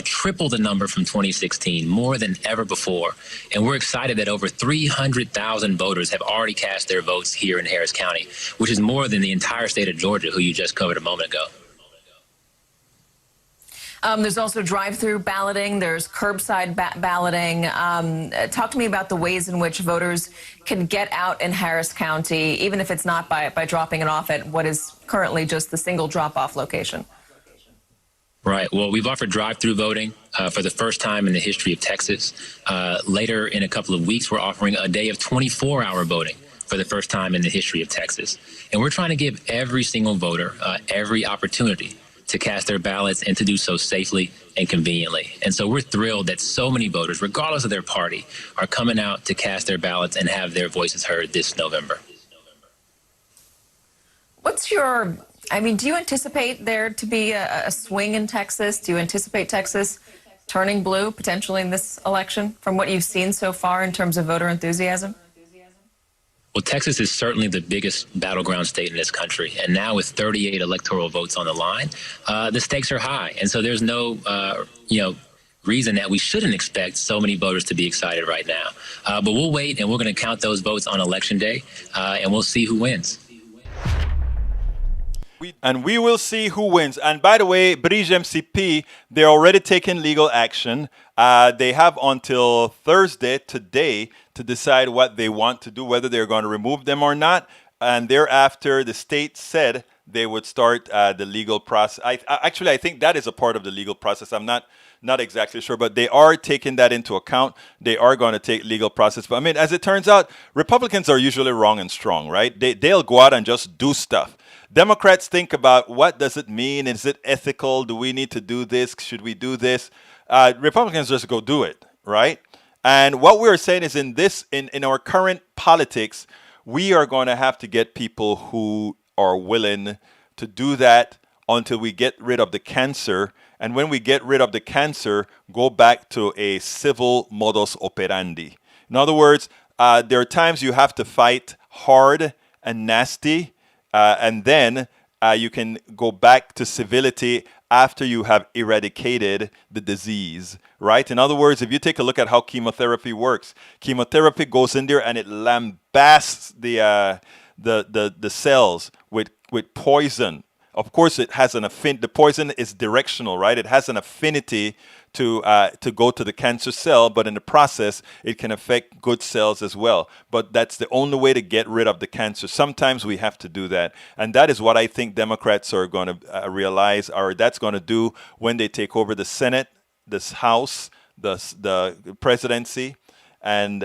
triple the number from 2016, more than ever before. And we're excited that over 300,000 voters have already cast their votes here in Harris County, which is more than the entire state of Georgia, who you just covered a moment ago. There's also drive-through balloting. There's curbside balloting. Talk to me about the ways in which voters can get out in Harris County, even if it's not by dropping it off at what is currently just the single drop-off location. Right. Well, we've offered drive-through voting for the first time in the history of Texas. Later in a couple of weeks, we're offering a day of 24-hour voting for the first time in the history of Texas. And we're trying to give every single voter every opportunity to cast their ballots and to do so safely and conveniently. And so we're thrilled that so many voters, regardless of their party, are coming out to cast their ballots and have their voices heard this November. Do you anticipate there to be a swing in Texas? Do you anticipate Texas turning blue potentially in this election from what you've seen so far in terms of voter enthusiasm? Well, Texas is certainly the biggest battleground state in this country. And now with 38 electoral votes on the line, the stakes are high. And so there's no, reason that we shouldn't expect so many voters to be excited right now. But we'll wait, and we're going to count those votes on Election Day, and we'll see who wins. And we will see who wins. And by the way, Brige MCP, they're already taking legal action. They have until Thursday, today, to decide what they want to do, whether they're going to remove them or not. and thereafter the state said they would start the legal process. I think that is a part of the legal process. I'm not exactly sure, but they are taking that into account. They are going to take legal process. But I mean, as it turns out, Republicans are usually wrong and strong, right? They'll go out and just do stuff. Democrats think about what does it mean? Is it ethical? Do we need to do this? Should we do this? Republicans just go do it, right? And what we're saying is in our current politics, we are going to have to get people who are willing to do that until we get rid of the cancer. And when we get rid of the cancer, go back to a civil modus operandi. In other words, there are times you have to fight hard and nasty, and then you can go back to civility after you have eradicated the disease, right? In other words, if you take a look at how chemotherapy works, chemotherapy goes in there and it lambasts the cells with poison. Of course, it has an affinity. The poison is directional, right? It has an affinity to go to the cancer cell, but in the process, it can affect good cells as well. But that's the only way to get rid of the cancer. Sometimes we have to do that, and that is what I think Democrats are going to realize, or that's going to do when they take over the Senate, this House, the presidency, and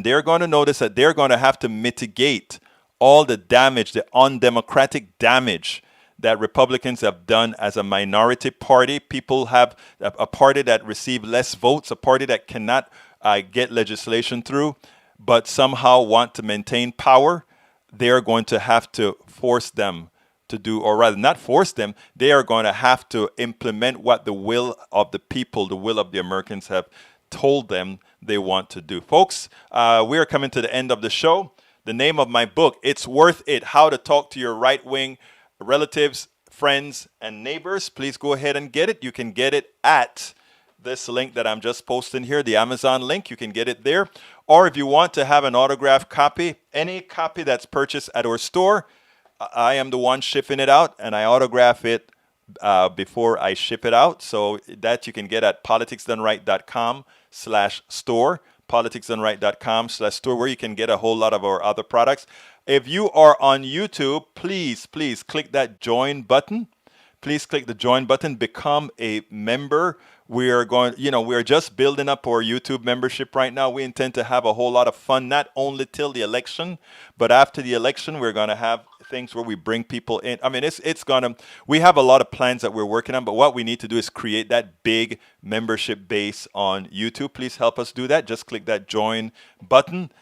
they're going to notice that they're going to have to mitigate all the damage, the undemocratic damage that Republicans have done as a minority party. People have a party that received less votes, a party that cannot get legislation through, but somehow want to maintain power. They are going to have to force them to do, or rather not force them, they are going to have to implement what the will of the people, the will of the Americans have told them they want to do. Folks, we are coming to the end of the show. The name of my book, It's Worth It, How to Talk to Your Right-Wing Relatives, Friends, and Neighbors. Please go ahead and get it. You can get it at this link that I'm just posting here, the Amazon link. You can get it there. Or if you want to have an autographed copy, any copy that's purchased at our store, I am the one shipping it out, and I autograph it before I ship it out. So that you can get at politicsdoneright.com/store, politicsdoneright.com/store, where you can get a whole lot of our other products. If you are on YouTube, please click that join button. Please click the join button, become a member. We are just building up our YouTube membership right now. We intend to have a whole lot of fun, not only till the election, but after the election, we're going to have things where we bring people in. I mean, we have a lot of plans that we're working on, but what we need to do is create that big membership base on YouTube. Please help us do that. Just click that join button,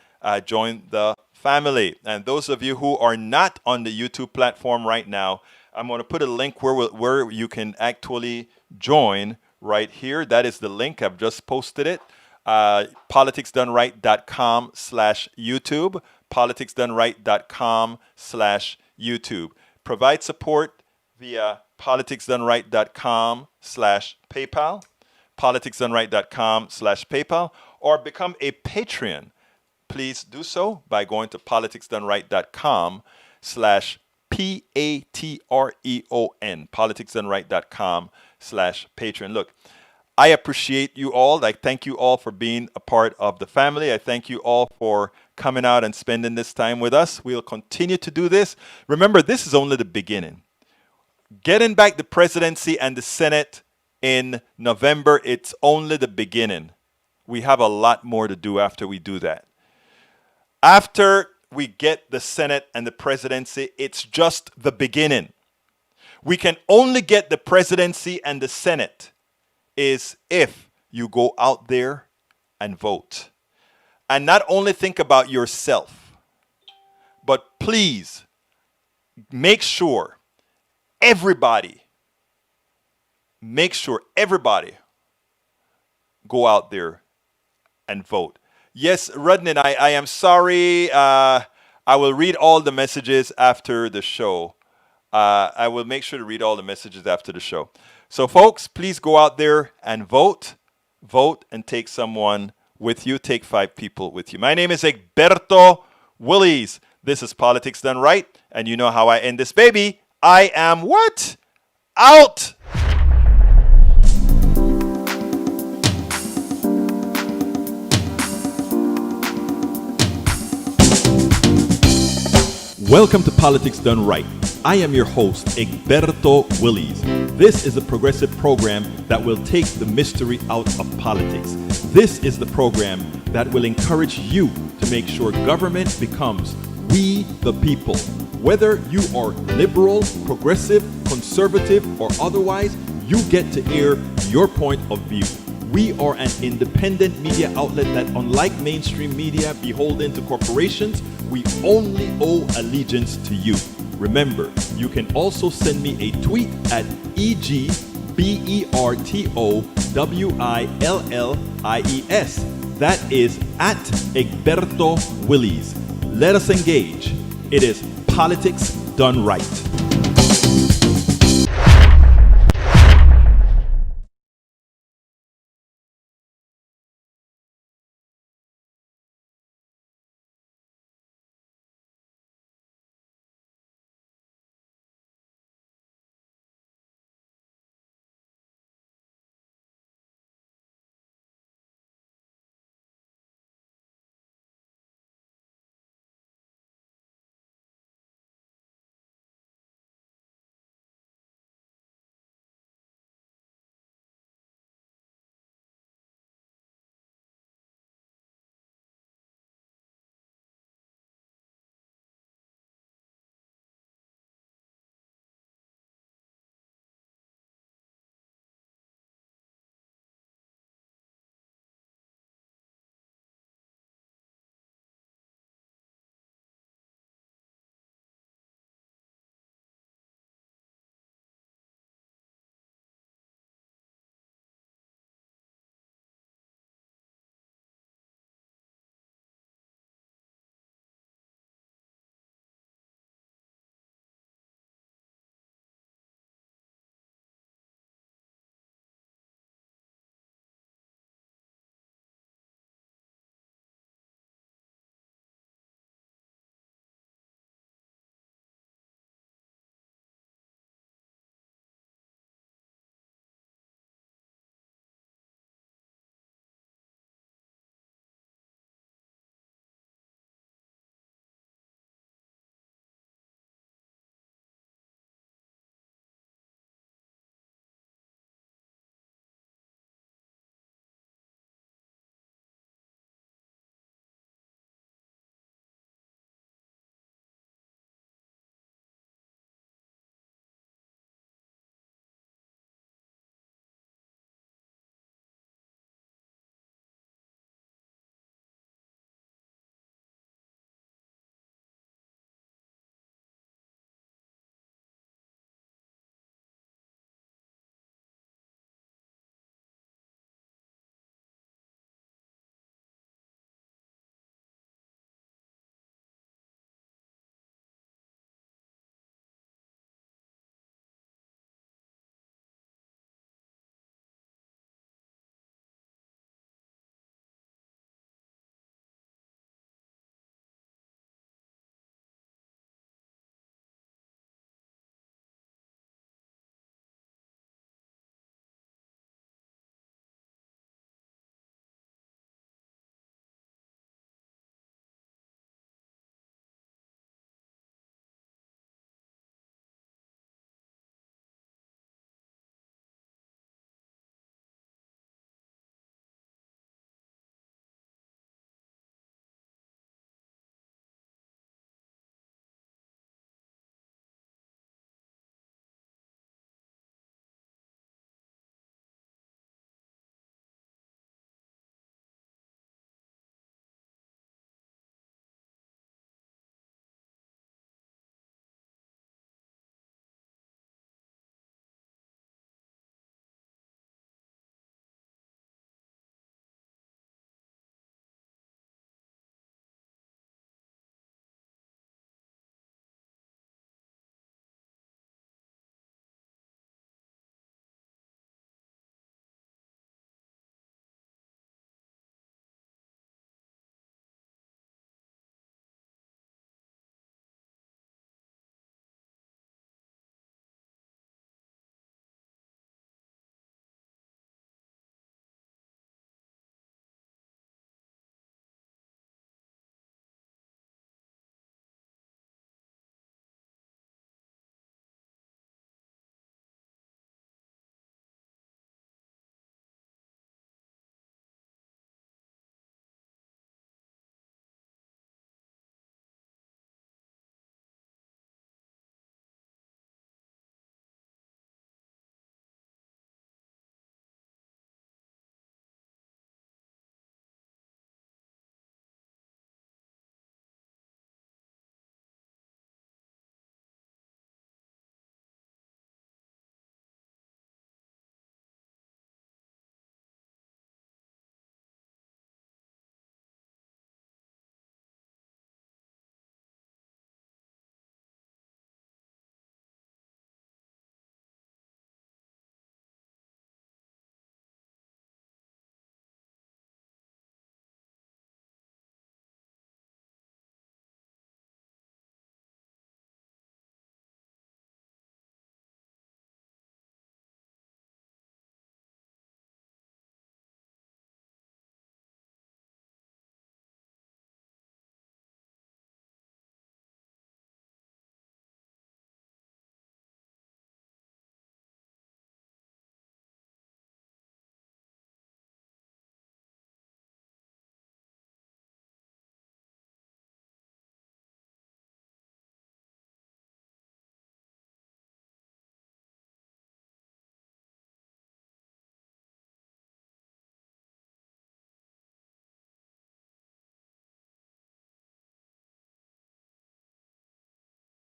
join the family. And those of you who are not on the YouTube platform right now, I'm going to put a link where you can actually join right here. That is the link. I've just posted it. politicsdoneright.com/YouTube. politicsdoneright.com/YouTube. Provide support via politicsdoneright.com/PayPal. politicsdoneright.com/PayPal. Or become a Patreon. Please do so by going to politicsdoneright.com/PATREON. politicsdoneright.com/Patreon. Look, I appreciate you all. I thank you all for being a part of the family. I thank you all for coming out and spending this time with us. We'll continue to do this. Remember, this is only the beginning. Getting back the presidency and the Senate in November, it's only the beginning. We have a lot more to do after we do that. After we get the Senate and the presidency, it's just the beginning. We can only get the presidency and the Senate is if you go out there and vote. And not only think about yourself, but please make sure everybody go out there and vote. Yes, Rudnin, I am sorry. I will read all the messages after the show. I will make sure to read all the messages after the show. So, folks, please go out there and vote. Vote and take someone with you. Take 5 people with you. My name is Egberto Willies. This is Politics Done Right. And you know how I end this, baby. I am what? Out! Welcome to Politics Done Right. I am your host, Egberto Willies. This is a progressive program that will take the mystery out of politics. This is the program that will encourage you to make sure government becomes we the people. Whether you are liberal, progressive, conservative, or otherwise, you get to air your point of view. We are an independent media outlet that, unlike mainstream media beholden to corporations, we only owe allegiance to you. Remember, you can also send me a tweet at EGBERTOWILLIES. That is at Egberto Willies. Let us engage. It is Politics Done Right.